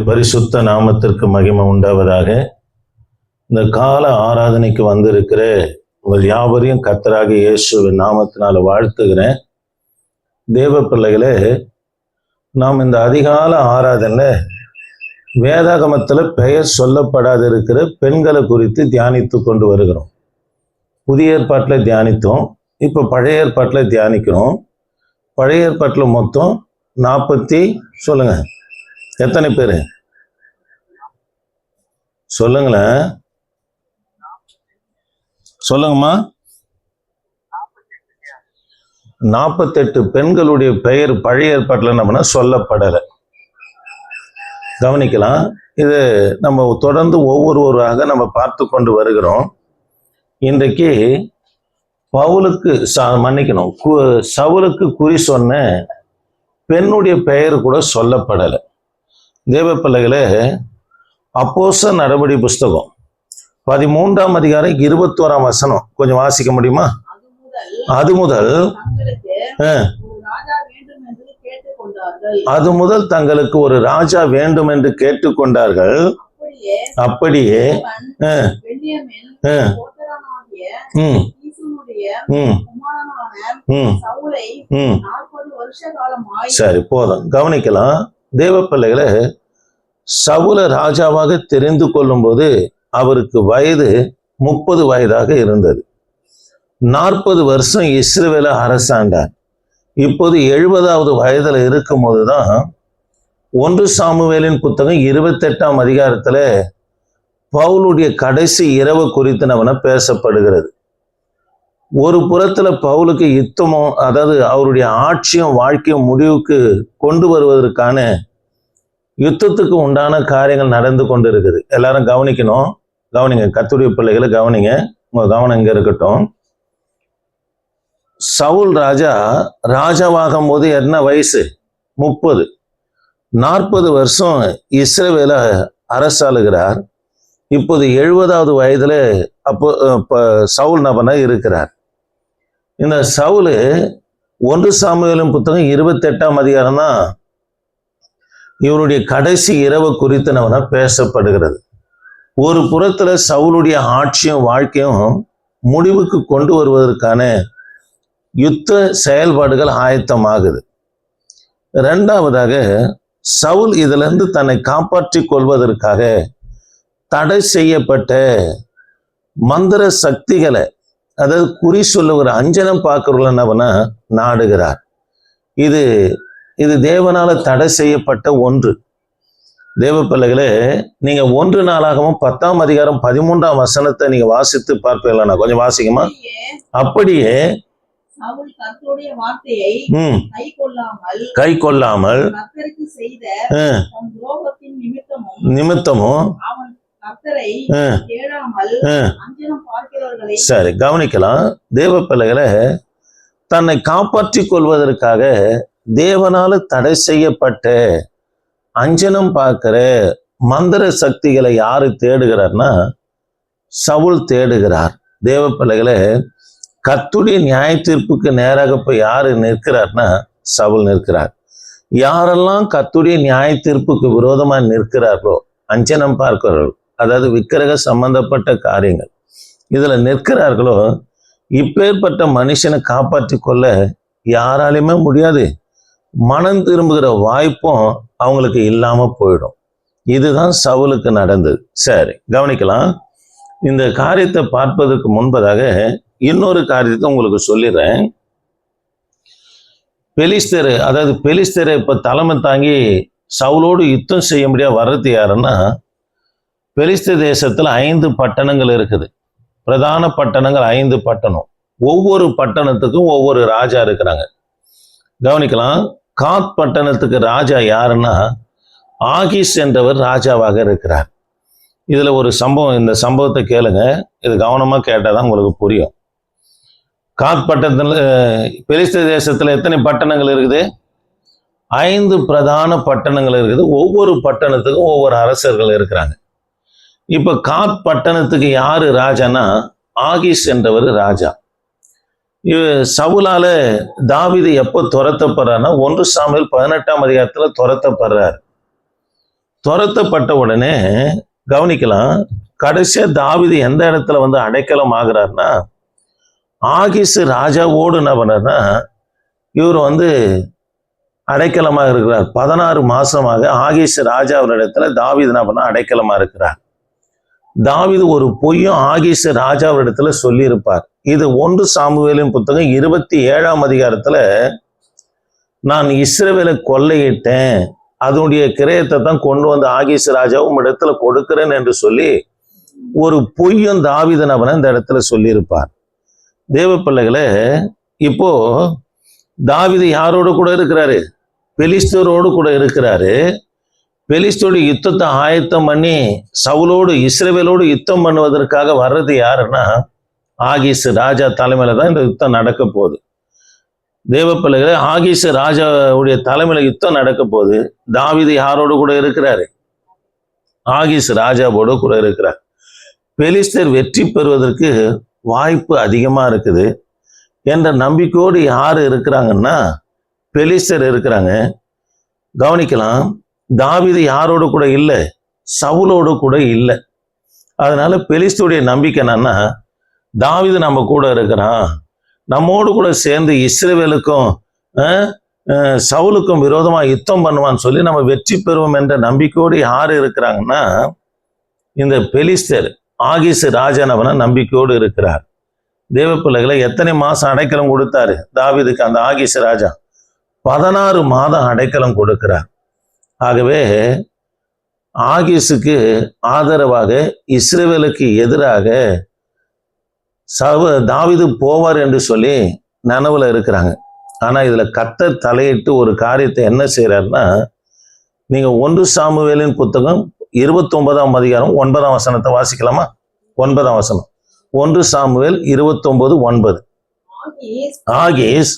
பரிசுத்த நாமத்திற்கு மகிமை உண்டாவதாக. இந்த கால ஆராதனைக்கு வந்திருக்கிற உங்கள் யாவரையும் கர்த்தராகிய இயேசுவின் நாமத்தினால வாழ்த்துகிறேன். தேவ பிள்ளைகளே, நாம் இந்த அதிகால ஆராதனையில வேதாகமத்தில் பெயர் சொல்லப்படாது இருக்கிற பெண்களை குறித்து தியானித்து கொண்டு வருகிறோம். புதிய ஏற்பாட்டில் தியானித்தோம், இப்போ பழைய ஏற்பாட்டில் தியானிக்கிறோம். பழைய ஏற்பாட்டில் மொத்தம் 40 சொல்லுங்க, எத்தனை பேர் சொல்லுங்களேன், சொல்லுங்கம்மா. 48 பெண்களுடைய பெயர் பழைய ஏற்பாட்டில் என்ன பண்ண சொல்லப்படலை. கவனிக்கலாம். இது நம்ம தொடர்ந்து ஒவ்வொருவராக நம்ம பார்த்து கொண்டு வருகிறோம். இன்றைக்கு பவுலுக்கு மன்னிக்கணும், சவுலுக்கு குறி சொன்ன பெண்ணுடைய பெயர் கூட சொல்லப்படலை. தேவ பிள்ளைகளே, அப்போஸ்தலர் நடபடி புஸ்தகம் 13ஆம் அதிகாரம் 21ஆம் வசனம் கொஞ்சம் வாசிக்க முடியுமா? அது முதல் தங்களுக்கு ஒரு ராஜா வேண்டும் என்று கேட்டுக்கொண்டார்கள். அப்படியே சரி, போதும். கவனிக்கலாம். தேவ பிள்ளைகளை, சவுல ராஜாவாக தெரிந்து கொள்ளும் போது அவருக்கு வயது 30 வயதாக இருந்தது. 40 வருஷம் இஸ்ரவேலை அரசாண்டார். இப்போது 70வது வயதுல இருக்கும் போதுதான் 1 சாமுவேலின் புத்தகம் 28ஆம் அதிகாரத்துல பவுலுடைய கடைசி இரவு குறித்து நம்ம பேசப்படுகிறது. ஒரு புறத்துல பவுலுக்கு யுத்தமும், அதாவது அவருடைய ஆட்சியும் வாழ்க்கையும் முடிவுக்கு கொண்டு வருவதற்கான யுத்தத்துக்கு உண்டான காரியங்கள் நடந்து கொண்டு இருக்குது. எல்லாரும் கவனிக்கணும், கவனிங்க, கர்த்தருடைய பிள்ளைகளை கவனிங்க, உங்க கவனம் இங்க இருக்கட்டும். சவுல் ராஜாவாகும் போது என்ன வயசு? 30. 40 வருஷம் இஸ்ரவேல அரசாளுகிறார். இப்போது 70வது வயதுல சவுல் நபனா இருக்கிறார். இந்த சவுல் 1 சாமுவேலின் புத்தகம் 28ஆம் அதிகாரம் தான் இவருடைய கடைசி இரவு குறித்து நம்ம பேசப்படுகிறது. ஒரு புறத்துல சவுலுடைய ஆட்சியும் வாழ்க்கையும் முடிவுக்கு கொண்டு வருவதற்கான யுத்த செயல்பாடுகள் ஆயத்தமாகுது. இரண்டாவதாக, சவுல் இதுல இருந்து தன்னை காப்பாற்றிக் கொள்வதற்காக தடை செய்யப்பட்ட மந்திர சக்திகளை, அதாவது குறி சொல்லுகிற அஞ்சனம் பார்க்கிறவர்கள் என்ன பண்ண நாடுகிறார். இது தேவனால தடை செய்யப்பட்ட ஒன்று. தேவ பிள்ளைகளே, நீங்க 1 நாளாகவும் 10ஆம் அதிகாரம் 13ஆம் வசனத்தை நீங்க வாசித்து பார்ப்பீங்களா? கொஞ்சம் வாசிக்குமா? அப்படியே கை கொள்ளாமல் நிமித்தமும் சரி, கவனிக்கலாம். தேவ பிள்ளைகளை, தன்னை காப்பாற்றிக் கொள்வதற்காக தேவனால தடை செய்யப்பட்ட அஞ்சனம் பார்க்கிற மந்திர சக்திகளை யாரு தேடுகிறார்னா சவுல் தேடுகிறார். தேவ பிள்ளைகளை, கர்த்தருடைய நியாய தீர்ப்புக்கு நேராக போய் யாரு நிற்கிறார்னா சவுல் நிற்கிறார். யாரெல்லாம் கர்த்தருடைய நியாய தீர்ப்புக்கு விரோதமா நிற்கிறார்களோ, அஞ்சனம் பார்க்கிறார்கள், அதாவது விக்கிரக சம்பந்தப்பட்ட காரியங்கள் இதுல நிற்கிறார்களோ, இப்பேற்பட்ட மனுஷனை காப்பாற்றி கொள்ள யாராலையுமே முடியாது. மனம் திரும்புகிற வாய்ப்பும் அவங்களுக்கு இல்லாம போயிடும். இதுதான் சவுலுக்கு நடந்தது. சரி, கவனிக்கலாம். இந்த காரியத்தை பார்ப்பதற்கு முன்பதாக இன்னொரு காரியத்தை உங்களுக்கு சொல்லிடுறேன். பெலிஸ்தரை இப்ப தலைமை தாங்கி சவுலோடு யுத்தம் செய்ய முடியாது வர்றது யாருன்னா, பெலிஸ்த தேசத்துல 5 பட்டணங்கள் இருக்குது. பிரதான பட்டணங்கள் 5 பட்டணம். ஒவ்வொரு பட்டணத்துக்கும் ஒவ்வொரு ராஜா இருக்கிறாங்க. கவனிக்கலாம். காத் பட்டணத்துக்கு ராஜா யாருன்னா ஆகிஸ் என்றவர் ராஜாவாக இருக்கிறார். இதுல ஒரு சம்பவம், இந்த சம்பவத்தை கேளுங்க, இது கவனமா கேட்டாதான் உங்களுக்கு புரியும். காத் பட்டணத்துல, பெலிஸ்த தேசத்துல எத்தனை பட்டணங்கள் இருக்குது? 5 பிரதான பட்டணங்கள் இருக்குது. ஒவ்வொரு பட்டணத்துக்கும் ஒவ்வொரு அரசர்கள் இருக்கிறாங்க. இப்ப காத் பட்டணத்துக்கு யாரு ராஜானா ஆகிஸ் என்றவர் ராஜா. சவுலால தாவீது எப்போ துரத்தப்படுறாருன்னா 1 சாமுவேல் 18ஆம் அதிகாரத்துல துரத்தப்படுறார். துரத்தப்பட்ட உடனே கவனிக்கலாம், கடைசியா தாவீது எந்த இடத்துல வந்து அடைக்கலம் ஆகிறார்னா, ஆகீஸ் ராஜாவோடு என்ன பண்ணார்னா இவர் வந்து அடைக்கலமாக இருக்கிறார். 16 மாசமாக ஆகீஸ் ராஜாவினிடத்துல தாவீது என்ன பண்ண அடைக்கலமா இருக்கிறார். தாவீது ஒரு பொய்யும் ஆகீஸ் ராஜாவிடத்துல சொல்லி இருப்பார். இது 1 சாமுவேலின் புத்தகம் 27ஆம் அதிகாரத்துல, நான் இஸ்ரவேலை கொள்ளையிட்டேன், அதனுடைய கிரயத்தை தான் கொண்டு வந்து ஆகீஸ் ராஜாவும் இடத்துல கொடுக்கிறேன் என்று சொல்லி ஒரு பொய்யும் தாவீது நபன இந்த இடத்துல சொல்லியிருப்பார். தேவ பிள்ளைகளே, இப்போ தாவீது யாரோடு கூட இருக்கிறாரு? பெலிஸ்தரோடு கூட இருக்கிறாரு. பெலிஸ்தோடு யுத்தத்தை ஆயத்தம் பண்ணி சவுலோடு இஸ்ரவேலோடு யுத்தம் பண்ணுவதற்காக வர்றது யாருன்னா ஆகீஸ் ராஜா தலைமையில தான் இந்த யுத்தம் நடக்க போகுது. தேவ பிள்ளைகளே, ஆகீஸ் ராஜாவுடைய தலைமையில யுத்தம் நடக்க போகுது. தாவீது யாரோடு கூட இருக்கிறாரு? ஆகீஸ் ராஜாவோடு கூட இருக்கிறார். பெலிஸ்தர் வெற்றி பெறுவதற்கு வாய்ப்பு அதிகமா இருக்குது என்ற நம்பிக்கையோடு யாரு இருக்கிறாங்கன்னா பெலிஸ்தர் இருக்கிறாங்க. கவனிக்கலாம், தாவீது யாரோடு கூட இல்லை? சவுலோடு கூட இல்லை. அதனால பெலிஸ்தருடைய நம்பிக்கை என்னன்னா, தாவீது நம்ம கூட இருக்கிறான், நம்மோடு கூட சேர்ந்து இஸ்ரவேலுக்கும் சவுலுக்கும் விரோதமா யுத்தம் பண்ணுவான்னு சொல்லி நம்ம வெற்றி பெறுவோம் என்ற நம்பிக்கையோடு யாரு இருக்கிறாங்கன்னா இந்த பெலிஸ்தர் ஆகீஸ் ராஜானவன நம்பிக்கையோடு இருக்கிறார். தேவ பிள்ளைகளை, எத்தனை மாசம் அடைக்கலம் கொடுத்தாரு தாவீதுக்கு அந்த ஆகீஸ் ராஜா? 16 மாதம் அடைக்கலம் கொடுக்கிறார். ஆகவே ஆகீஸுக்கு ஆதரவாக இஸ்ரவேலுக்கு எதிராக தாவீது போவார் என்று சொல்லி நனவுல இருக்கிறாங்க. ஆனா இதுல கர்த்தர் தலையிட்டு ஒரு காரியத்தை என்ன செய்யறாருன்னா, நீங்க 1 சாமுவேலின் புத்தகம் 29ஆம் அதிகாரம் 9ஆம் வசனத்தை வாசிக்கலாமா? 9ஆம் வசனம், 1 சாமுவேல் 29:9. ஆகீஸ்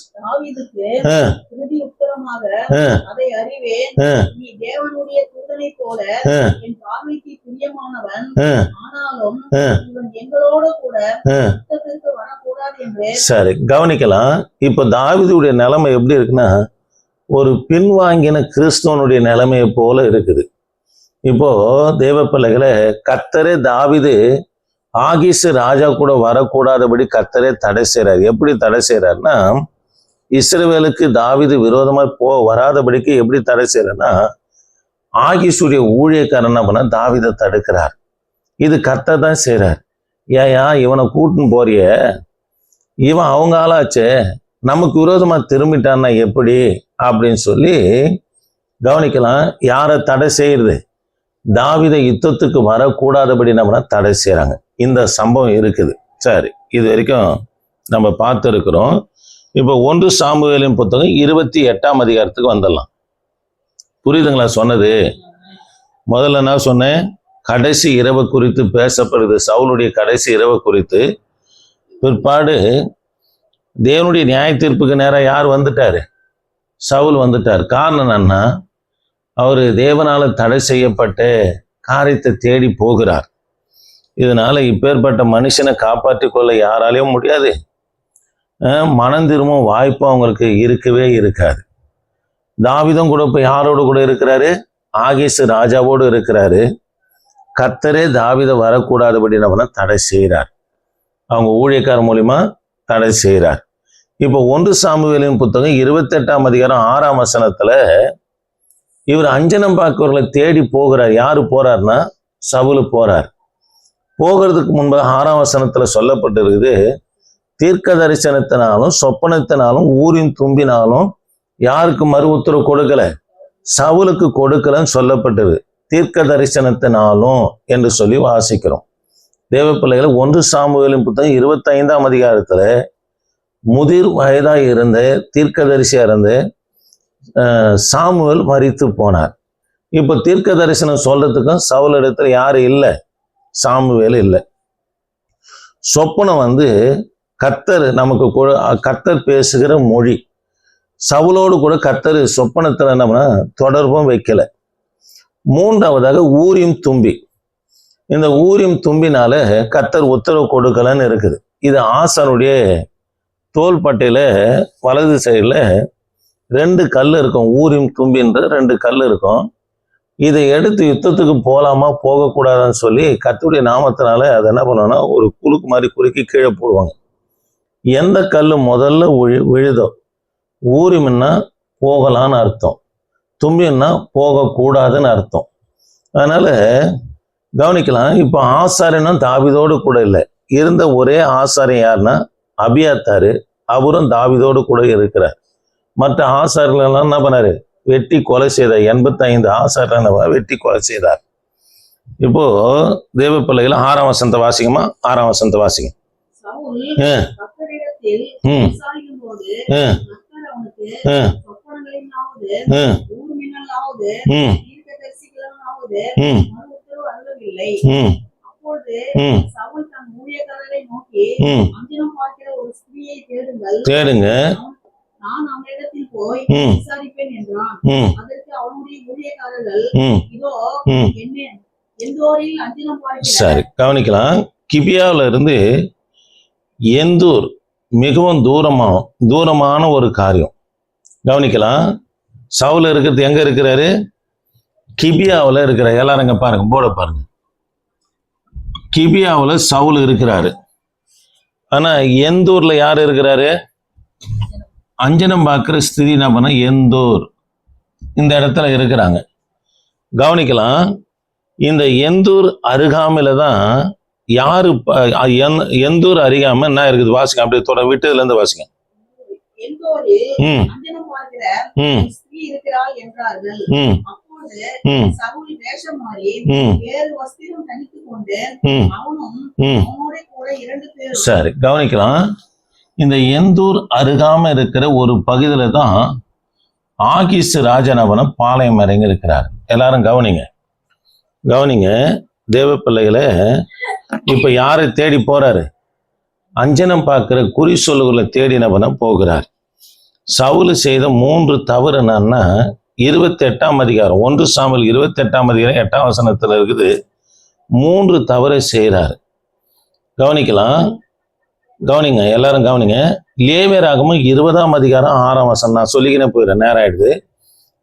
சரி, கவனிக்கலாம். இப்ப தாவீதுடைய நிலைமை எப்படி இருக்குன்னா, ஒரு பின்வாங்கின கிறிஸ்துவனுடைய நிலைமையை போல இருக்குது. இப்போ தேவ பிள்ளைகளை, கர்த்தரே தாவீது ஆகீஸ் ராஜா கூட வரக்கூடாதபடி கர்த்தரே தடை செய்றார். எப்படி தடை செய்றாருன்னா, இஸ்ரவேலுக்கு தாவீது விரோதமா வராதபடிக்கு எப்படி தடை செய்யறன்னா, ஆகீஸுடைய ஊழியக்காரன் பண்ண தாவீதை தடுக்கிறார். இது கர்த்தர் தான் செய்றார். ஏயா இவனை கூட்டின்னு போறிய, இவன் அவங்க ஆளாச்சே, நமக்கு விரோதமா திரும்பிட்டான்னா எப்படி அப்படின்னு சொல்லி கவனிக்கலாம். யாரை தடை செய்யறது? தாவீதை யுத்தத்துக்கு வரக்கூடாதபடி நம்ம தடை செய்யறாங்க. இந்த சம்பவம் இருக்குது. சரி, இது வரைக்கும் நம்ம பார்த்து இருக்கிறோம். இப்போ 1 சாமுவேலின் புத்தகம் 28ஆம் அதிகாரத்துக்கு வந்துடலாம். புரியுதுங்களா சொன்னது? முதல்ல நான் சொன்னேன், கடைசி இரவு குறித்து பேசப்படுது, சவுலுடைய கடைசி இரவு குறித்து. பிற்பாடு தேவனுடைய நியாய தீர்ப்புக்கு நேரம் யார் வந்துட்டாரு? சவுல் வந்துட்டார். காரணம் என்னன்னா, அவர் தேவனால தடை செய்யப்பட்ட காரியத்தை தேடி போகிறார். இதனால இப்பேற்பட்ட மனுஷனை காப்பாற்றிக் கொள்ள யாராலையும் முடியாது. மனம் திரும்பும் வாய்ப்பு அவங்களுக்கு இருக்கவே இருக்காது. தாவீதும் கூட இப்ப யாரோடு கூட இருக்கிறாரு? ஆகீஸ் ராஜாவோடு இருக்கிறாரு. கர்த்தரே தாவீதை வரக்கூடாதபடி நம்ம தடை செய்கிறார். அவங்க ஊழியக்காரர் மூலியமா தடை செய்கிறார். இப்போ 1 சாமுவேலின் புத்தகம் 28ஆம் அதிகாரம் 6ஆம் வசனத்துல இவர் அஞ்சனம் பார்க்கவர்களை தேடி போகிறார். யாரு போறார்னா சவுல் போறார். போகிறதுக்கு முன்பாக 6ஆம் வசனத்துல சொல்லப்பட்டு இருக்குது, தீர்க்க தரிசனத்தினாலும் சொப்பனத்தினாலும் ஊரின் தும்பினாலும் யாருக்கு மறு உத்தரவு கொடுக்கல? சவுலுக்கு கொடுக்கலன்னு சொல்லப்பட்டது. தீர்க்க தரிசனத்தினாலும் என்று சொல்லி வாசிக்கிறோம். தேவ பிள்ளைகளை, 1 சாமுவேலின் புத்தகம் 25ஆம் அதிகாரத்துல முதிர் வயதாய் இருந்த தீர்க்கதரிசியா இருந்த சாமுவேல் மரித்து போனார். இப்ப தீர்க்க தரிசனம் சொல்றதுக்கும் சவுல் இடத்துல யாரு இல்லை? சாமுவேல் இல்லை. சொப்பனம் கர்த்தர் நமக்கு கர்த்தர் பேசுகிற மொழி. சவுலோடு கூட கர்த்தர் சொப்பனத்துல நம்ம தொடர்பும் வைக்கல. மூன்றாவதாக ஊரியும் தும்பி. இந்த ஊரியும் தும்பினால கர்த்தர் உத்தரவு கொடுக்கலன்னு இருக்குது. இது ஆசானுடைய தோள்பட்டையில வலது சைடுல 2 கல் இருக்கும். ஊரியும் தும்பின்ற 2 கல் இருக்கும். இதை எடுத்து யுத்தத்துக்கு போகலாமா போகக்கூடாதுன்னு சொல்லி கர்த்தருடைய நாமத்தினால அதை என்ன பண்ணுவோம்னா ஒரு குலுக்கு மாதிரி குறுக்கி கீழே போடுவாங்க. எந்த கல் முதல்ல விழுதோ, ஊரிமின்னா போகலான்னு அர்த்தம், தும்பின்னா போகக்கூடாதுன்னு அர்த்தம். அதனால கவனிக்கலாம். இப்போ ஆசாரியனும் தாவீதோடு கூட இல்லை, இருந்த ஒரே ஆசாரியன் யாருன்னா அபியாத்தாரு. அவரும் தாவீதோடு கூட இருக்கிறார். மற்ற ஆசாரியர்களெல்லாம் என்ன பண்ணாரு? வெட்டி கொலை செய்தார். 85 ஆசாரியர்கள் வெட்டி கொலை செய்தார். இப்போ தேவ பிள்ளைகளை 6ஆம் வசனத்தை வாசிக்குமா? 6ஆம் வசனத்தை வாசிங்க. தேடுங்க, நான் அவனிடத்தில் போய் விசாரிப்பேன் என்றான். அதற்கு அவனுடைய ஊழியக்காரர்கள், இதோ எந்தோரில் அஞ்சனம் பார்க்கிறார். சரி, கவனிக்கலாம். கிபியாவில இருந்து எந்தூர் மிகவும் தூரமான ஒரு காரியம். கவனிக்கலாம். சவுல் இருக்கிறது எங்க இருக்கிறாரு? கிபியாவில் இருக்கிறார். எல்லாரும் இங்க பாருங்க, போர்டை பாருங்க. கிபியாவில் சவுல் இருக்கிறாரு. ஆனா எந்தூர்ல யார் இருக்கிறாரு? அஞ்சனம் பார்க்கிற ஸ்திரீ என்ன பண்ண எந்தூர் இந்த இடத்துல இருக்கிறாங்க. கவனிக்கலாம். இந்த எந்தூர் அருகாமையில தான் யாரு எந்தூர் அருகாம என்ன இருக்குது வாசிங்க. அப்படியே தொடர் விட்டதுல இருந்து வாசிங்க. சரி, கவனிக்கலாம். இந்த எந்தூர் அருகாம இருக்கிற ஒரு பகுதியில தான் ஆகீஸ் ராஜனவன பாளையம் இறங்கி இருக்கிறார். எல்லாரும் கவனிங்க தேவ பிள்ளைகளை. இப்ப யாரை தேடி போறாரு? அஞ்சனம் பார்க்கிற குறி சொல்லுகளை தேடினவன போகிறார். சவுல் செய்த 3 தவறு என்னன்னா 28ஆம் அதிகாரம் 1 சாமுவேல் 28ஆம் அதிகாரம் 8ஆம் வசனத்துல இருக்குது. 3 தவறை செய்கிறார். கவனிங்க, எல்லாரும் கவனிங்க. லேவியராகமம் 20ஆம் அதிகாரம் 6ஆம் வசனம். நான் சொல்லிக்கினே போயிடுறேன், நேரம் ஆயிடுது.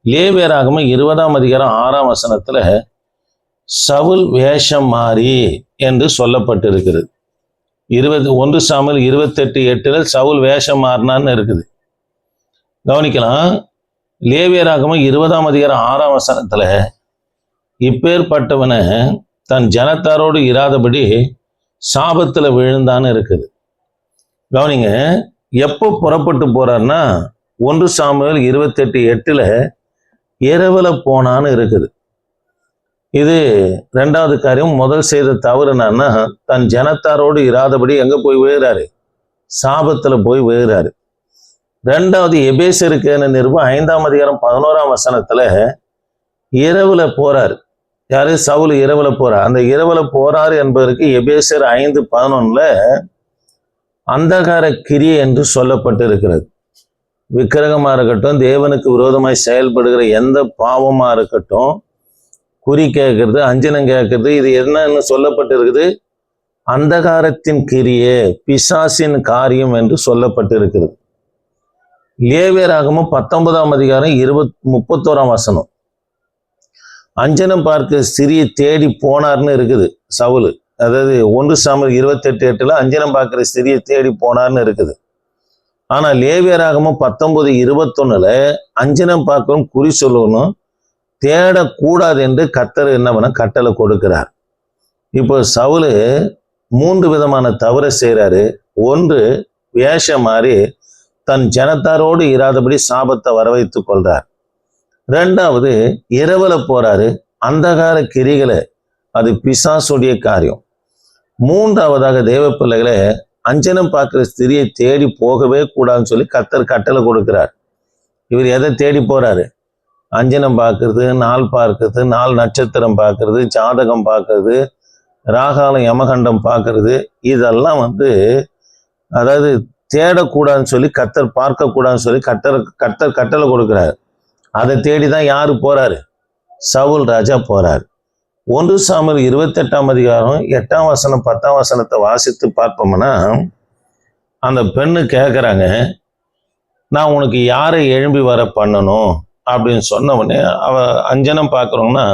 லேவியராகமம் 20ஆம் அதிகாரம் 6ஆம் வசனத்துல சவுல் வேஷம் மாறி என்று சொல்லப்பட்டிருக்கிறது. 1 சாமுவேல் 28:8 சவுல் வேஷம் மாறினான்னு இருக்குது. கவனிக்கலாம். லேவியராகமம் 20ஆம் அதிகாரம் 6ஆம் வசனத்துல இப்பேற்பட்டவனை தன் ஜனத்தாரோடு இராதபடி சாபத்துல விழுந்தான்னு இருக்குது. கவனிங்க, எப்போ புறப்பட்டு போறாருன்னா 1 சாமுவேல் 28:8 இரவுல போனான்னு இருக்குது. இது 2வது காரியம். முதல் செய்த தவறு என்னன்னா தன் ஜனத்தாரோடு இராதபடி எங்க போய் விழுகிறாரு? சாபத்துல போய் விழுகிறாரு. 2வது எபேசருக்கு நிருபம் 5ஆம் அதிகாரம் 11ஆம் வசனத்துல இரவுல போறாரு. யாரு? சவுல் இரவுல போறார். அந்த இரவுல போறாரு என்பதற்கு எபேசர் 5:11 அந்தகார கிரியை என்று சொல்லப்பட்டு இருக்கிறது. விக்கிரகமா இருக்கட்டும், தேவனுக்கு விரோதமாய் செயல்படுகிற எந்த பாவமா இருக்கட்டும், குறி கேட்கறது, அஞ்சனம் கேட்கறது, இது என்னன்னு சொல்லப்பட்டு இருக்குது? அந்தகாரத்தின் கிரியே, பிசாசின் காரியம் என்று சொல்லப்பட்டு இருக்கிறது. லேவியராகமம் 19ஆம் அதிகாரம் 31ஆம் வசனம் அஞ்சனம் பார்க்க ஸ்திரியை தேடி போனார்னு இருக்குது சவுல். அதாவது 1 சாமுவேல் 28:8 அஞ்சனம் பார்க்கிற ஸ்திரியை தேடி போனார்னு இருக்குது. ஆனா லேவியராகமம் 19:21 அஞ்சனம் பார்க்கணும், குறி சொல்லணும், தேடக்கூடாது என்று கர்த்தர் என்ன பண்ண கட்டளை கொடுக்கிறார். இப்போ சவுல் 3 விதமான தவறை செய்கிறாரு. 1, வேஷம் மாறி தன் ஜனத்தாரோடு இராதபடி சாபத்தை வரவைத்துக் கொள்றார். 2வது இரவுல போறாரு. அந்தகார கிரிகளை, அது பிசாசுடைய காரியம். 3வதாக தேவ பிள்ளைகளை அஞ்சனம் பார்க்கிற ஸ்திரியை தேடி போகவே கூடாதுன்னு சொல்லி கர்த்தர் கட்டளை கொடுக்கிறார். இவர் எதை தேடி போறாரு? அஞ்சனம் பார்க்கறது, நாள் பார்க்கறது, 4 நட்சத்திரம் பார்க்கறது, ஜாதகம் பார்க்கறது, ராகாலம் யமகண்டம் பார்க்கறது, இதெல்லாம் அதாவது தேடக்கூடாதுன்னு சொல்லி கர்த்தர் பார்க்கக்கூடாதுன்னு சொல்லி கர்த்தர் கட்டளை கொடுக்கிறார். அதை தேடிதான் யாரு போறாரு? சவுல் ராஜா போறாரு. 1 சாமுவேல் 28ஆம் அதிகாரம் 8ஆம் வசனம் 10ஆம் வசனத்தை வாசித்து பார்ப்போம்னா அந்த பெண்ணு கேட்குறாங்க, நான் உனக்கு யாரை எழும்பி வர பண்ணணும் அப்படின்னு சொன்ன உடனே அவ அஞ்சனம் பார்க்குறோம்னா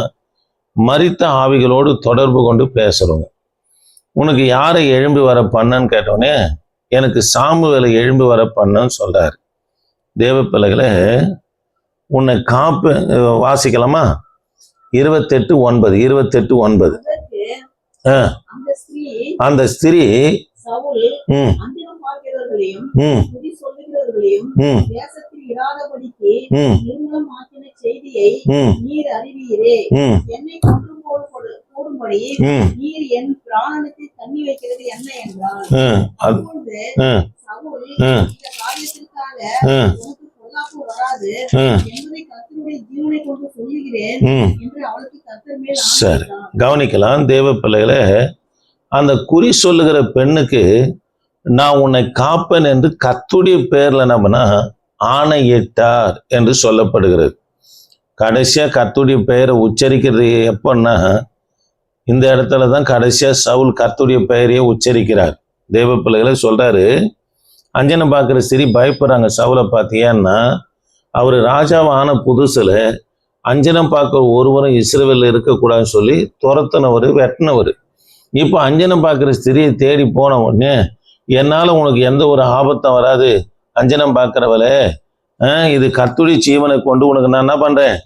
மரித்த ஆவிகளோடு தொடர்பு கொண்டு பேசுறவங்க. உனக்கு யாரை எழும்பி வர பண்ணன்னு கேட்டோன்னே எனக்கு சாமுவேலை எழும்பி வர பண்ணன்னு சொல்றாரு. தேவ பிள்ளைகளே, உன்னை காப்பு வாசிக்கலாமா? 28:9 அந்த ஸ்திரீ செய்தியை நீர் அறிவீரே, என்னை கூடும்படி நீர் என் பிராணனுக்கு தண்ணி வைக்கிறது என்ன என்றால், அப்பொழுது சவுல் இந்த காரியத்திற்காக உனக்கு பொல்லாப்பு வராது என்பதை கர்த்தருடைய ஜீவனை கொண்டு சொல்லுகிறேன் என்று அவளுக்கு கர்த்தர் மேல் ஆணையிட்டார். கவனிக்கலாம் தேவ பிள்ளைகளே, அந்த குறி சொல்லுகிற பெண்ணுக்கு நான் உன்னை காப்பேன் என்று கர்த்தருடைய பேர்ல என்ன ஆணையிட்டார் என்று சொல்லப்படுகிறது. கடைசியா கர்த்தருடைய பெயரை உச்சரிக்கிறது எப்பன்னா இந்த இடத்துல தான் கடைசியா சவுல் கர்த்தருடைய பெயரையே உச்சரிக்கிறார். தேவ பிள்ளைகளை சொல்றாரு, அஞ்சனை பார்க்குற ஸ்திரீ பயப்படுறாங்க சவுலை பார்த்தியான்னா, அவர் ராஜாவான புதுசுல அஞ்சனம் பார்க்குற ஒருவரும் இஸ்ரவேலில் இருக்கக்கூடாதுன்னு சொல்லி துரத்தினவர், வெட்டினவர். இப்போ அஞ்சனம் பார்க்குற ஸ்திரியை தேடி போன உடனே என்னால் உனக்கு எந்த ஒரு ஆபத்தும் வராது, அஞ்சனம் பார்க்குறவளே, இது கர்த்தருடைய ஜீவனை கொண்டு உனக்கு நான் என்ன பண்ணுறேன்,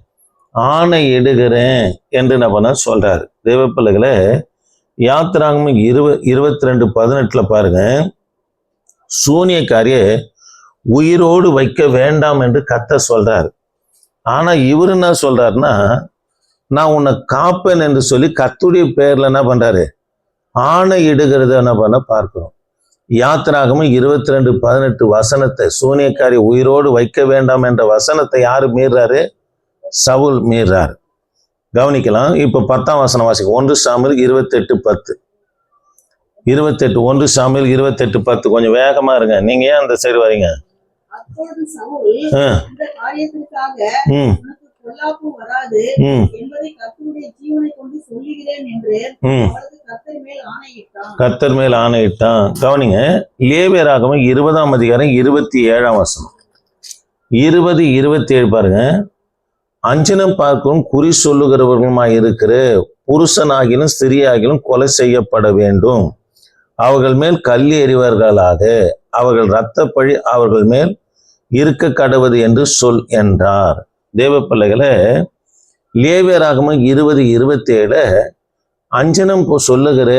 ஆணை இடுகிறேன் என்று என்ன பண்ண சொல்கிறார். தேவ பிள்ளைகளே, யாத்திராகமம் 22:18 பாருங்க, சூனியக்காரியை உயிரோடு வைக்க வேண்டாம் என்று கர்த்தர் சொல்றார். ஆனா இவரு என்ன சொல்றாருன்னா, நான் உன்னை காப்பேன் என்று சொல்லி கர்த்தருடைய பேர்ல என்ன பண்றாரு, ஆணை இடுகிறத என்ன பண்ண பார்க்கிறோம். யாத்திராகமம் 22:18 வசனத்தை, சூனியக்காரி உயிரோடு வைக்க வேண்டாம் என்ற வசனத்தை யாரு மீறாரு? சவுல் மீறார். கவனிக்கலாம். இப்ப 10ஆம் வசனம் வாசிக்கும். 1 சாமுவேல் 28:10. 1 சாமுவேல் 28:10. கொஞ்சம் வேகமா இருங்க, நீங்க ஏன் அந்த சைடு வரீங்க? அப்பொழுது சவுல் இந்த காரியத்திற்காக உனக்கு பொல்லாப்பு வராது என்பதை கர்த்தருடைய ஜீவனை கொண்டு சொல்லுகிறேன் என்று அவளுக்கு கர்த்தர் மேல் ஆணையிட்டான். கவனிங்க, லேவியராகமம் 20ஆம் அதிகாரம் 27ஆம் வசனம். 20:27 பாருங்க. அஞ்சனம் பார்க்கும் குறி சொல்லுகிறவர்களுமாய் இருக்கிற புருஷனாகிலும் ஸ்திரியாகிலும் கொலை செய்யப்பட வேண்டும், அவர்கள் மேல் கல் எறிவார்களாக, அவர்கள் இரத்த பழி அவர்கள் மேல் இருக்க கடவுது என்று சொல் என்றார். தேவ பிள்ளைகளே, லேவியராகமம் 20:27 அஞ்சனம் சொல்லுகிற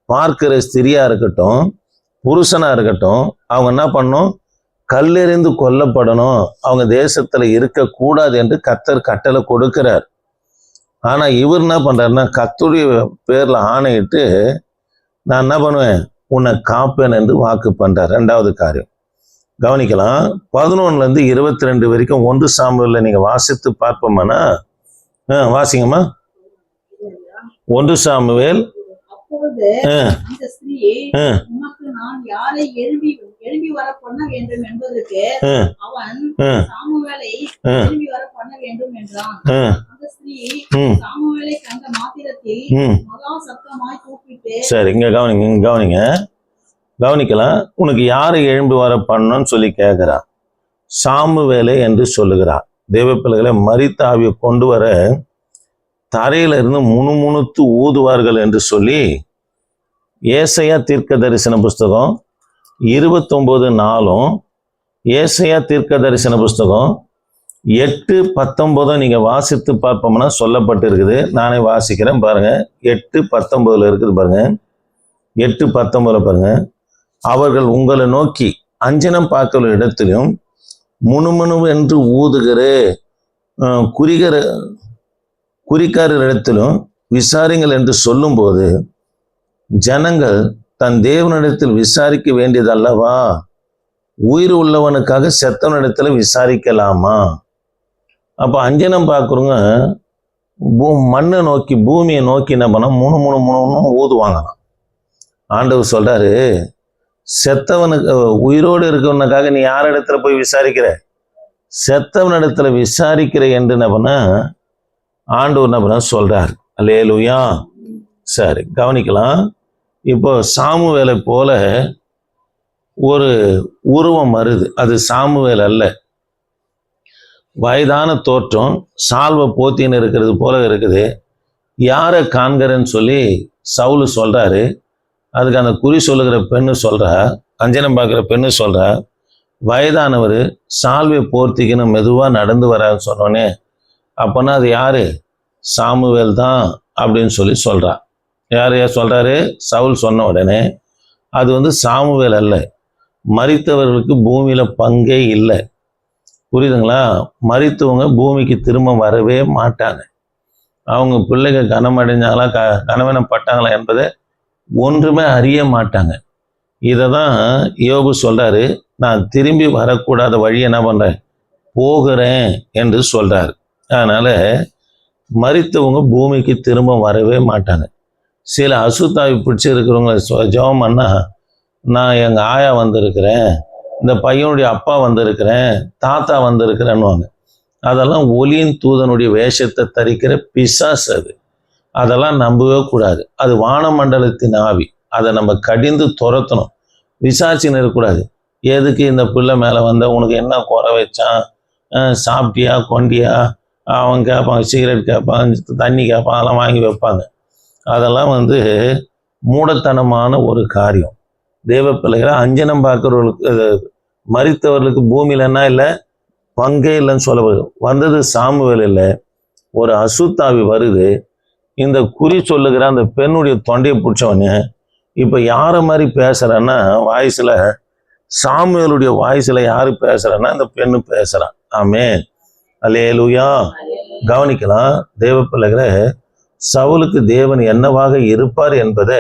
பார்க்கிற ஸ்திரியா இருக்கட்டும் புருஷனா இருக்கட்டும், அவங்க என்ன பண்ணணும், கல்லெறிந்து கொல்லப்படணும், அவங்க தேசத்துல இருக்கக்கூடாது என்று கர்த்தர் கட்டளை கொடுக்கிறார். ஆனா இவர் என்ன பண்றாருன்னா, கர்த்தருடைய பேர்ல ஆணையிட்டு நான் என்ன பண்ணுவேன், உன்னை காப்பேன் என்று வாக்கு பண்றார். 2வது காரியம் கவனிக்கலாம். 11 22 வரைக்கும் 1 சாமுவேல்ல நீங்க வாசித்து பார்ப்போம்னா, வாசிங்கம்மா. 1 சாமுவேல். அப்பொழுது அந்த ஸ்திரீ, உனக்கு நான் யாரை எழும்பி வர பண்ண வேண்டும் என்பதற்கு அவன் சாமுவேலை எழும்பி வர பண்ண வேண்டும் என்றான். அந்த ஸ்திரீ சாமுவேலை கண்ட மாத்திரத்தில் மகா சத்தமாய் கூப்பிட்டு, சரி இங்க கவனிங்க, கவனிக்கலாம். உனக்கு யாரை எழும்பி வர பண்ணணும்னு சொல்லி கேட்கிறா. சாமுவேலை என்று சொல்லுகிறார். தேவ பிள்ளைகளை, மரித்த ஆவியை கொண்டு வர தரையில இருந்து முணுமுணுத்து ஊதுவார்கள் என்று சொல்லி ஏசாயா தீர்க்க தரிசன புஸ்தகம் 29:4, ஏசாயா தீர்க்க தரிசன புஸ்தகம் 8:19 நீங்க வாசித்து பார்ப்போம்னா சொல்லப்பட்டு இருக்குது. நானே வாசிக்கிறேன் பாருங்க. 8:19 இருக்குது பாருங்க. 8:19 பாருங்க. அவர்கள் உங்களை நோக்கி அஞ்சனம் பார்க்கிற இடத்திலும் முணுமுணு என்று ஊதுகிற குறிக்காரர் இடத்திலும் விசாரிங்கள் என்று சொல்லும்போது, ஜனங்கள் தன் தேவனிடத்தில் விசாரிக்க வேண்டியது அல்லவா, உயிர் உள்ளவனுக்காக செத்தவனிடத்துல விசாரிக்கலாமா? அப்ப அஞ்சனம் பார்க்குறவங்க மண்ணை நோக்கி பூமியை நோக்கி என்ன பண்ண முணு ஊதுவாங்களாம். ஆண்டவர் சொல்றாரு, செத்தவனுக்கு உயிரோடு இருக்கவனுக்காக நீ யார் இடத்துல போய் விசாரிக்கிற, செத்தவனிடத்துல விசாரிக்கிற என்று என்ன பண்ண ஆண்டவர் என்ன பண்ண சொல்றார். அல்லேலூயா. சரி கவனிக்கலாம். இப்போ சாமுவேலை போல ஒரு உருவம் வருது. அது சாமுவேல் அல்ல, வயதான தோற்றம், சால்வை போத்தின்னு இருக்கிறது போல இருக்குது. யாரை காண்கிறேன்னு சொல்லி சவுல் சொல்றாரு. அதுக்கு அந்த குறி சொல்லுகிற பெண்ணு சொல்றா, அஞ்சனம் பார்க்குற பெண்ணு சொல்றா, வயதானவர் சால்வை போர்த்திக்கின்னு மெதுவாக நடந்து வரான்னு சொன்னோன்னே, அப்போனா அது யாரு? சாமுவேல் தான் அப்படின்னு சொல்லி சொல்றா. யார் சொல்றாரு? சவுல் சொன்ன உடனே அது சாமுவேல் அல்ல, மரித்தவர்களுக்கு பூமியில பங்கே இல்லை. புரியுதுங்களா? மரித்தவங்க பூமிக்கு திரும்ப வரவே மாட்டாங்க. அவங்க பிள்ளைகள் கனமடைஞ்சாங்களா கனவனப்பட்டாங்களா என்பதை ஒன்றுமே அறிய மாட்டாங்க. இதை தான் யோபு சொல்றாரு, நான் திரும்பி வரக்கூடாத வழி என்ன பண்றேன், போகிறேன் என்று சொல்றாரு. அதனால மரித்தவங்க பூமிக்கு திரும்ப வரவே மாட்டாங்க. சில அசுத்தாவி பிடிச்சி இருக்கிறவங்க ஜெபம் பண்ணா, நான் எங்க ஆயா வந்திருக்கிறேன், இந்த பையனுடைய அப்பா வந்திருக்கிறேன், தாத்தா வந்திருக்கிறேன்னுவாங்க. அதெல்லாம் ஒளியின் தூதனுடைய வேஷத்தை தரிக்கிற பிசாசு. அதெல்லாம் நம்பவே கூடாது. அது வானமண்டலத்தின் ஆவி. அதை நம்ம கடிந்து துரத்தணும். விசாரிச்சுன்னு இருக்கக்கூடாது. எதுக்கு இந்த பிள்ளை மேலே வந்த, உனக்கு என்ன குறை வச்சான், சாப்பிட்டியா கொண்டியா, அவன் கேட்பான், சிகரெட் கேட்பான், தண்ணி கேட்பான், அதெல்லாம் வாங்கி வைப்பாங்க. அதெல்லாம் மூடத்தனமான ஒரு காரியம். தேவ பிள்ளைகளை அஞ்சனம் பார்க்குறவர்களுக்கு, மரித்தவர்களுக்கு பூமியில் என்ன இல்லை, பங்கே இல்லைன்னு சொல்ல வந்தது சாமுவேல் இல்லை, ஒரு அசுத்தாவி வருது. இந்த குறி சொல்லுகிற அந்த பெண்ணுடைய தொண்டையை பிடிச்சவனே இப்போ யாரை மாதிரி பேசுறேன்னா, வாய்ஸில் சாமுவேலுடைய வாய்ஸில் யாரு பேசுறேன்னா அந்த பெண்ணு பேசுறான். ஆமென், அல்லேலூயா. கவனிக்கலாம் தேவ பிள்ளைகளை, சவுலுக்கு தேவன் என்னவாக இருப்பார் என்பதை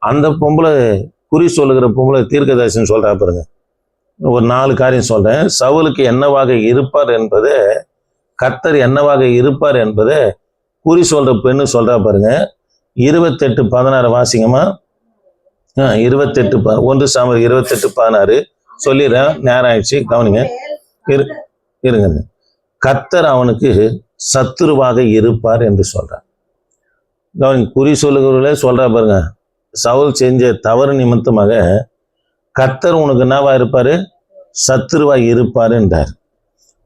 அந்த பொம்பளை, குறி சொல்லுகிற பொம்பளை தீர்க்கதரிசனம் சொல்றா பாருங்க. ஒரு 4 காரியம் சொல்றேன். சவுலுக்கு என்னவாக இருப்பார் என்பதை, கர்த்தர் என்னவாக இருப்பார் என்பதை குறி சொல்ற பெண்ணு சொல்றா பாருங்க. 28:16 வாசிங்கம்மா. 1 சாமுவேல் 28:16 சொல்லிடுறேன், நேரம் ஆயிடுச்சு, கவனிங்க. இருங்க. கர்த்தர் அவனுக்கு சத்துருவாக இருப்பார் என்று சொல்றார். கவனிங்க, குறி சொல்லுகிறவர்களே சொல்றா பாருங்க, சவுல் செஞ்ச தவறு நிமித்தமாக கர்த்தர் உனக்கு என்னவா இருப்பாரு, சத்துருவாய் இருப்பாரு என்றார்.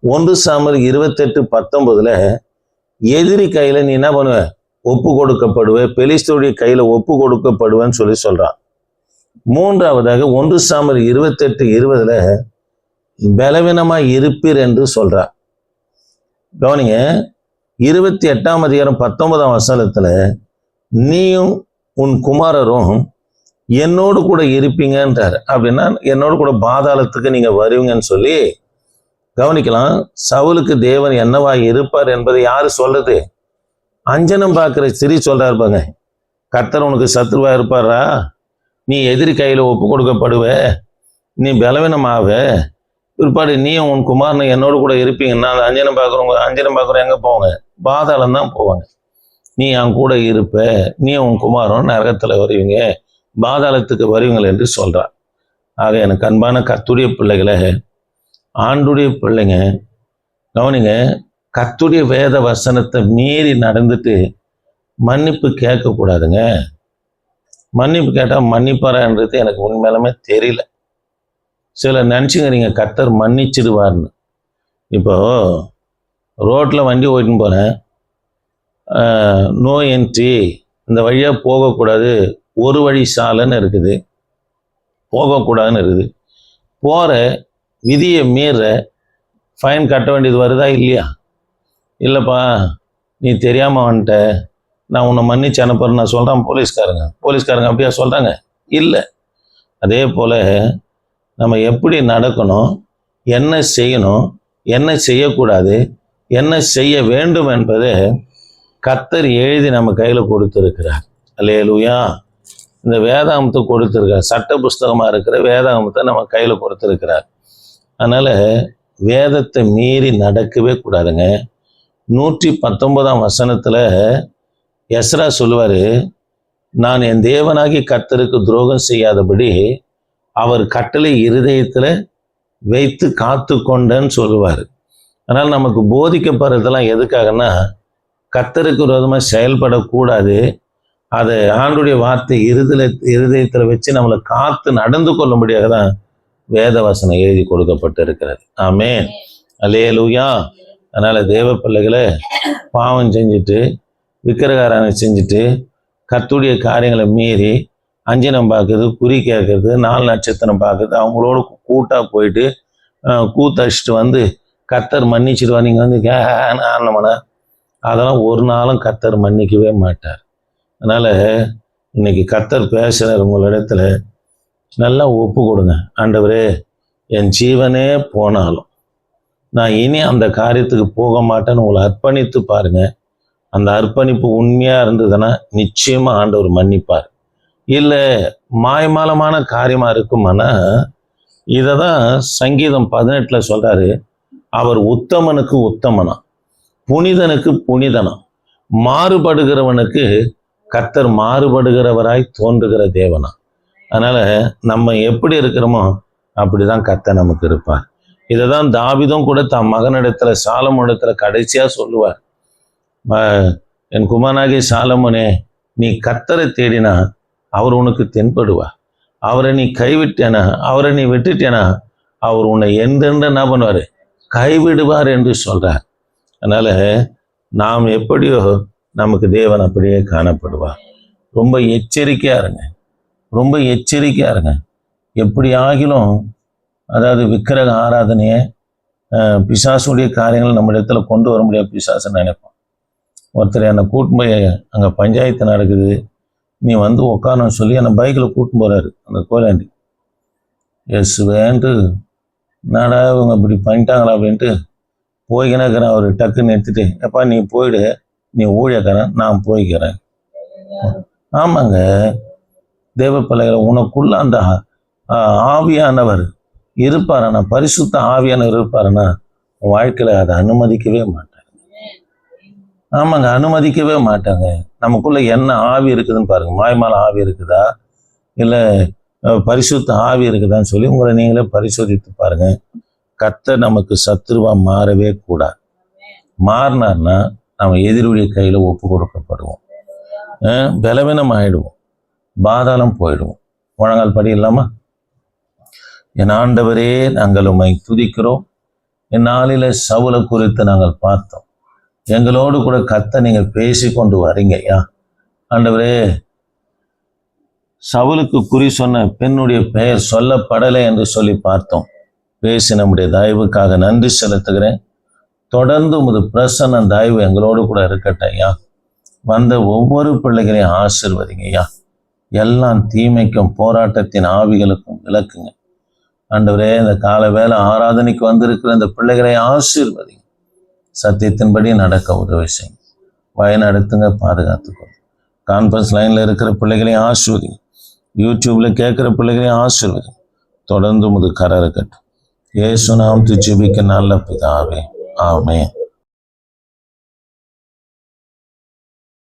1 சாமுவேல் 28:19 எதிரி கையில நீ என்ன பண்ணுவ, ஒப்பு கொடுக்கப்படுவ, பெலிஸ்தருடைய கையில ஒப்பு கொடுக்கப்படுவேன்னு சொல்லி சொல்றான். 3ஆவதாக 1 சாமுவேல் 28:20 பலவீனமா இருப்பீர் என்று சொல்றான். கவனிங்க, 28ஆம் அதிகாரம் 19ஆம் வசனத்துல நீயும் உன் குமாரரும் என்னோடு கூட இருப்பீங்கன்றார். அப்படின்னா என்னோடு கூட பாதாளத்துக்கு நீங்க வருவீங்கன்னு சொல்லி கவனிக்கலாம். சவுலுக்கு தேவன் என்னவா இருப்பார் என்பதை யாரு சொல்றது? அஞ்சனம் பார்க்கிற சிறி சொல்றாரு பாங்க, கர்த்தர் உனக்கு சத்ருவா இருப்பாரா, நீ எதிரி கையில ஒப்பு கொடுக்கப்படுவ, நீ பலவீனமாவ, பிற்பாடு நீயும் உன் குமாரனும் என்னோடு கூட இருப்பீங்கன்னா, அந்த அஞ்சனம் பார்க்குறவங்க எங்க போவாங்க, பாதாளம் தான் போவாங்க. நீ என் கூட இருப்ப, நீ உன் குமாரன் நரகத்துல வருவீங்க, பாதாளத்துக்கு வருவீங்கள் என்று சொல்றார். ஆக எனக்கு அன்பான கர்த்தருடைய பிள்ளைகளை, ஆண்டுடைய பிள்ளைங்க, கவனிங்க, கர்த்தருடைய வேத வசனத்தை மீறி நடந்துட்டு மன்னிப்பு கேட்கக்கூடாதுங்க. மன்னிப்பு கேட்டால் மன்னிப்பாரான்றது எனக்கு உண்மையிலுமே தெரியல. சிலர் நினச்சிக்கிறீங்க கர்த்தர் மன்னிச்சிடுவார்னு. இப்போ ரோட்டில் வண்டி ஓட்டின்னு போகிறேன், நோ என்ட்ரி, இந்த வழியாக போகக்கூடாது, ஒரு வழி சாலைன்னு இருக்குது, போகக்கூடாதுன்னு இருக்குது. போகிற விதியை மீற ஃபைன் கட்ட வேண்டியது வருதா இல்லையா? இல்லைப்பா நீ தெரியாமல் வந்துட்ட, நான் உன்னை மன்னிச்சு அனுப்புறேன்னு நான் சொல்கிறேன். போலீஸ்காரங்க அப்படியா சொல்கிறாங்க? இல்லை. அதே போல் நம்ம எப்படி நடக்கணும், என்ன செய்யணும், என்ன செய்யக்கூடாது, என்ன செய்ய வேண்டும் என்பதை கர்த்தர் எழுதி நம்ம கையில் கொடுத்துருக்கிறார். அல்லேலூயா. இந்த வேதாகமத்தை கொடுத்துருக்கார், சட்ட புஸ்தகமாக இருக்கிற வேதாகமத்தை நம்ம கையில் கொடுத்துருக்கிறார். அதனால் வேதத்தை மீறி நடக்கவே கூடாதுங்க. 119ஆம் வசனத்தில் எஸ்ரா சொல்லுவார், நான் என் தேவனாகி கர்த்தருக்கு துரோகம் செய்யாதபடி அவர் கட்டளை இருதயத்தில் வைத்து காத்து கொண்டேன்னு சொல்லுவார். அதனால் நமக்கு போதிக்கப்படுறதெல்லாம் எதுக்காகனா, கர்த்தருக்கு விரோதமாக செயல்படக்கூடாது, அதை ஆண்டுடைய வார்த்தை இருதயத்தில் வச்சு நம்மளை காத்து நடந்து கொள்ளும்படியாக தான் வேத வசனம் எழுதி கொடுக்கப்பட்டு இருக்கிறது. ஆமென், அல்லேலூயா. அதனால தேவ பிள்ளைகளை, பாவம் செஞ்சுட்டு விக்கிரகாராதனை செஞ்சுட்டு கர்த்தருடைய காரியங்களை மீறி அஞ்சனம் பார்க்குறது, குறி கேட்கறது, 4 நட்சத்திரம் பார்க்குறது, அவங்களோட கூட்டாக போயிட்டு கூத்தடிச்சிட்டு வந்து கர்த்தர் மன்னிச்சிடுவா நீங்கள் வந்து ஆனமனா, அதெல்லாம் ஒரு நாளும் கர்த்தர் மன்னிக்கவே மாட்டார். அதனால் இன்னைக்கு கர்த்தர் பேசுகிறார் உங்களிடத்துல, நல்லா ஒப்பு கொடுங்க. ஆண்டவரே, என் ஜீவனே போனாலும் நான் இனி அந்த காரியத்துக்கு போக மாட்டேன்னு உங்களை அர்ப்பணித்து பாருங்க. அந்த அர்ப்பணிப்பு உண்மையாக இருந்ததுன்னா நிச்சயமாக ஆண்டவர் மன்னிப்பார். இல்லை மாயமாலமான காரியமாக இருக்குமானா, இதை தான் சங்கீதம் 18 சொல்கிறாரு, அவர் உத்தமனுக்கு உத்தமனா, புனிதனுக்கு புனிதனா, மாறுபடுகிறவனுக்கு கர்த்தர் மாறுபடுகிறவராய் தோன்றுகிற தேவனா. அதனால் நம்ம எப்படி இருக்கிறோமோ அப்படிதான் கர்த்தர் நமக்கு இருப்பார். இதை தான் தாவீதும் கூட தன் மகனிடத்துல சாலமோனிடத்துல கடைசியாக சொல்லுவார், என் குமாரனாகிய சாலமோனே, நீ கர்த்தரை தேடினா அவர் உனக்கு தென்படுவார். அவரை நீ கைவிட்டேனா, அவரை நீ விட்டுட்டேனா, அவர் உன்னை எந்தெந்த என்ன பண்ணுவார், கைவிடுவார் என்று சொல்றார். அதனால நாம் எப்படியோ நமக்கு தேவன் அப்படியே காணப்படுவார். ரொம்ப எச்சரிக்கையா இருங்க, ரொம்ப எச்சரிக்கையா இருங்க. எப்படி ஆகிலும், அதாவது விக்கிரக ஆராதனையை பிசாசுடைய காரியங்கள் நம்ம இடத்துல கொண்டு வர முடியாது பிசாசுன்னு நினைப்போம். ஒருத்தர் என்னை கூட்டின்னு போய் அங்கே பஞ்சாயத்து நடக்குது, நீ வந்து உட்காரன்னு சொல்லி என்னை பைக்கில் கூட்டின்னு போகிறாரு அந்த கோயிலாண்டி. எஸ் வேண்டு என்னடா இவங்க இப்படி பண்ணிட்டாங்களா அப்படின்ட்டு போய்க்கினாக்கிறேன். அவர் டக்குன்னு எடுத்துட்டு, எப்பா நீ போயிடு, நீ ஊழியக்காரன், நான் போய்க்கிறேன். ஆமாங்க தேவ பிள்ளைகளை, உனக்குள்ள அந்த ஆவியானவர் இருப்பாரனா, பரிசுத்த ஆவியானவர் இருப்பாருன்னா உன் வாழ்க்கையில் அதை அனுமதிக்கவே மாட்டாங்க. ஆமாங்க, அனுமதிக்கவே மாட்டாங்க. நமக்குள்ள என்ன ஆவி இருக்குதுன்னு பாருங்க. மாய்மால ஆவி இருக்குதா இல்லை பரிசுத்த ஆவி இருக்குதான்னு சொல்லி உங்களை நீங்களே பரிசோதித்து பாருங்க. கர்த்தர் நமக்கு சத்துருவா மாறவே கூடாது. மாறினார்னா நம்ம எதிரியுடைய கையில் ஒப்பு கொடுக்கப்படுவோம், பலவீனம் ஆயிடுவோம், பாதாளம் போயிடுவோம். முழங்கால் படி இல்லாமா? என் ஆண்டவரே, நாங்கள் உம்மை துதிக்கிறோம். இந்நாளில் சவுலை குறித்து நாங்கள் பார்த்தோம். எங்களோடு கூட கர்த்தர் நீங்கள் பேசி கொண்டு வரீங்க ஐயா. ஆண்டவரே, சவுலுக்கு குறி சொன்ன பெண்ணுடைய பெயர் சொல்லப்படலை என்று சொல்லி பார்த்தோம். பேசி நம்முடைய தயவுக்காக நன்றி செலுத்துகிறேன். தொடர்ந்து உமது பிரசன்ன தயவு எங்களோடு கூட இருக்கட்டும் ஐயா. வந்த ஒவ்வொரு பிள்ளைகளையும் ஆசீர்வதிங்க ஐயா. எல்லாம் தீமைக்கும் போராட்டத்தின் ஆவிகளுக்கும் விளக்குங்க ஆண்டவரே. இந்த கால வேளை ஆராதனைக்கு வந்திருக்கிற இந்த பிள்ளைகளை ஆசீர்வதிங்க. சத்தியத்தின்படி நடக்க உதவி செய்யுங்க. வழிநடத்துங்க, பாதுகாத்துக்கோ. கான்ஃபரன்ஸ் லைனில் இருக்கிற பிள்ளைகளையும் ஆசீர்வதிங்க. யூடியூப்பில் கேட்குற பிள்ளைகளையும் ஆசீர்வதிங்க. தொடர்ந்து உமது கரம் இருக்கட்டும். இயேசு நாமத்தில் ஜெபிக்க நல்ல பிதாவே, ஆமென்.